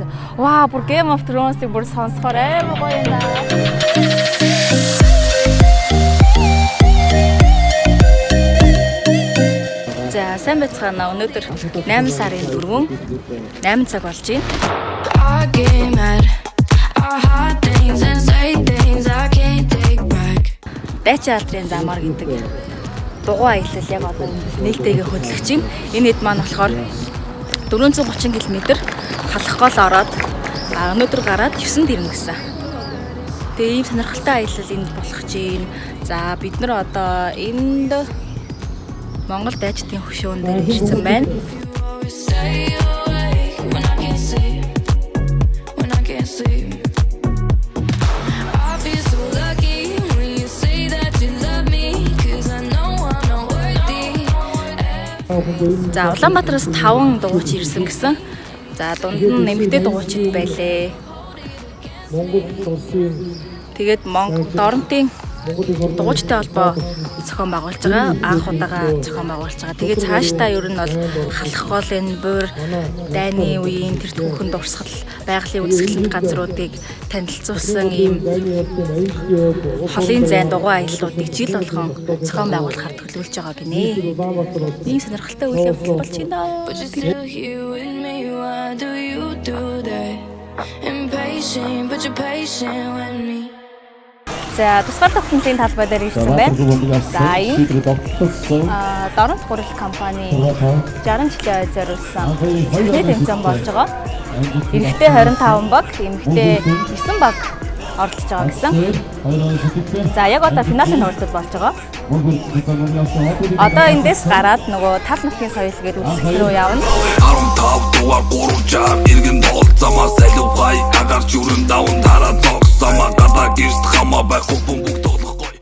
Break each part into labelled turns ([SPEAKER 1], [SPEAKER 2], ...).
[SPEAKER 1] ирсэн. Ваа, бүр Game of Thrones-ыг бүр сонсохоор амар гоё юм даа. За, сайн байцгаана. Өнөөдөр 8 сарын 4 8 цаг болж байна. Дайчин алдрын замаар гэдэг дугуй аялал яг одоо нээлттэйгээ хөдлөгч юм. Энэ хэд маань болохоор 430 км халах гол ороод өнөөдөр гараад 9-нд ирнэ гэсэн. Тэгээ ийм сонирхолтой аялал энд болох чинь. За бид нар одоо энд Монгол дайчдын хөшөөн дээр ирсэн байна. За Улаанбаатараас 5 дугуйч ирсэн гэсэн. За дунд нь нэмэгдээ дугуйчид байлээ. Тэгээд Монгол Доронтын дугуйчтай холбоо зохион байгуулж байгаа, анх удаага зохион байгуулж байгаа. Тэгээд цаашдаа ер нь бол халах гол энэ буур дайны үеийн тэр түүхэн дурсгал байгалийн үзэсгэлэнт газруудыг танилцуулсан ийм холын зайн дугуй аяллуудыг жил болгон зохион байгуулахаар төлөвлөж байгаа гинэ. Ийм сонирхолтой үйл явдал болж байна. За тусгаар тогтнолын талбай дээр ирсэн байна. За энэ Доронт гурил компани 60 жилийн ой зориулсан техник тэмцээн болж байгаа. Эрэгтэй 25 баг, эмэгтэй 9 баг оролцож байгаа гэсэн. За яг одоо финалийн уралдад болж байгаа. Одоо эндээс гараад нөгөө тал нутгийн соёл гэдэг үзэсгэлэн рүү явна.
[SPEAKER 2] 15 дугаар 3 жам иргэн болцамаа саливгай агарч өрн давн тараа зогсамаа гадаа гэрт хамаа байх бүгд тоглохгүй.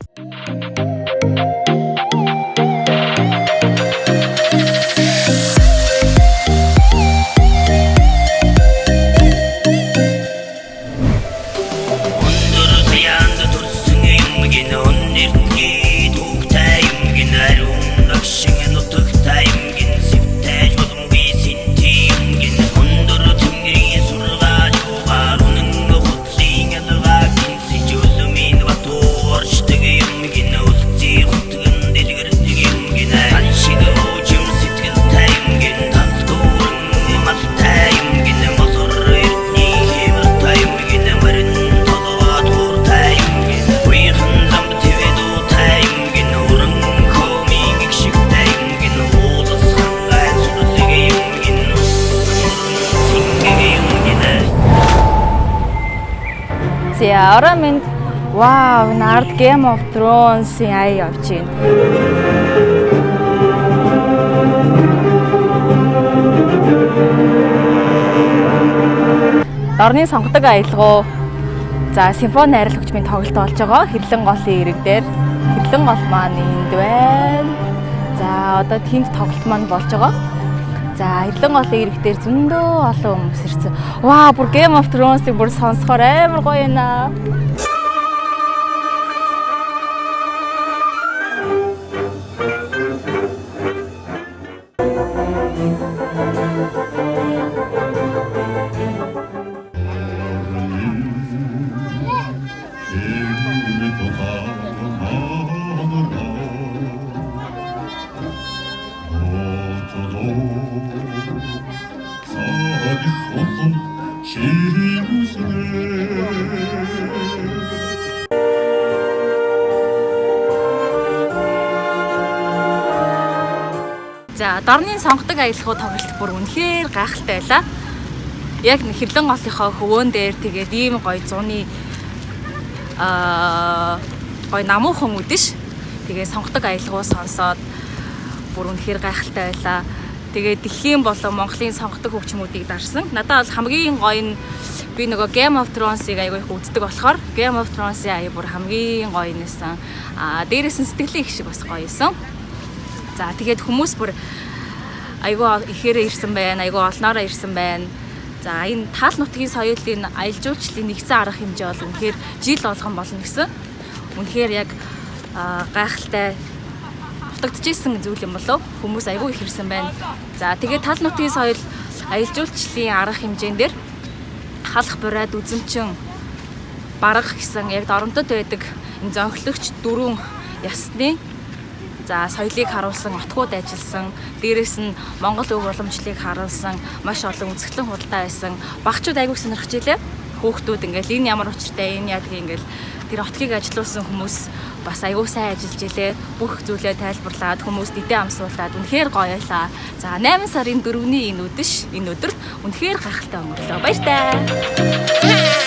[SPEAKER 1] Ороо минь вау, энэ ард Game of Thrones-ийн ая явж байна. Дорны сонгодог аялгау. За симфони найрал хөгжмийн тоглолт болж байгаа. Хэрлэн голын ирэг дээр хэрлэн гол маань энд байна. За одоо тэнд тоглолт маань болж байгаа. За хэрлэн голын ирэг дээр зөндөө олон хүмүүс ирсэн. Ваа, бүр Game of Thrones-ыг бүр сонсохоор амар гоё байна. За Дорны сонгодог аялалгуу тоглолт бүр үнэхээр гайхалтай байлаа. Яг хэрлэн голынхоо хөвөөн дээр тэгээд ийм гоё зуны гоё намуухан үдэш. Тэгээ сонгодог аялалгуу сонсоод бүр үнэхээр гайхалтай байлаа. Тэгээд дэлхийн болон Монголын сонгодог хөгжмүүдийг дарсан. Надад бол хамгийн гоё нь би нөгөө Game of Thrones-ыг аягүй их үздэг болохоор Game of Thrones-ийн аяа бүр хамгийн гоё нэсэн. Дээрээс нь сэтгэлийн их шиг бас гоё юусан. За тэгээд хүмүүс бүр айгүй ихээр ирсэн байна, айгүй олноороо ирсэн байна. За энэ тал нутгийн соёлын аялал жуулчлалын нэгэн арга хэмжээ бол үнэхээр жил болгон болно гэсэн. Үнэхээр яг гайхалтай дутагдчихсэн зүйл юм болов. Хүмүүс айгүй их ирсэн байна. За тэгээд тал нутгийн соёл аялал жуулчлалын арга хэмжээнд дээр халах бурайд үзэмчин барах гэсэн яг доромдод байдаг энэ зөнхлөгч дөрвөн ясны за соёлыг харуулсан, отгууд ажилласан, дээрэс нь Монгол өв уламжлалыг харуулсан маш олон үзэсгэлэн худалдаа байсан. Багчууд айгүйх сонирхож илээ. Хүүхдүүд ингээл энэ ямар учиртай, энэ яадаг ингээл тэр отгийг ажилуулсан хүмүүс бас айгүй сайн ажиллаж илээ. Бүх зүйлээ тайлбарлаад хүмүүст идэ амсуулаад үнэхээр гоё байлаа. За 8 сарын 4-ний энэ өдөр үнэхээр гайхалтай өнгөрлөө. Баяр таа.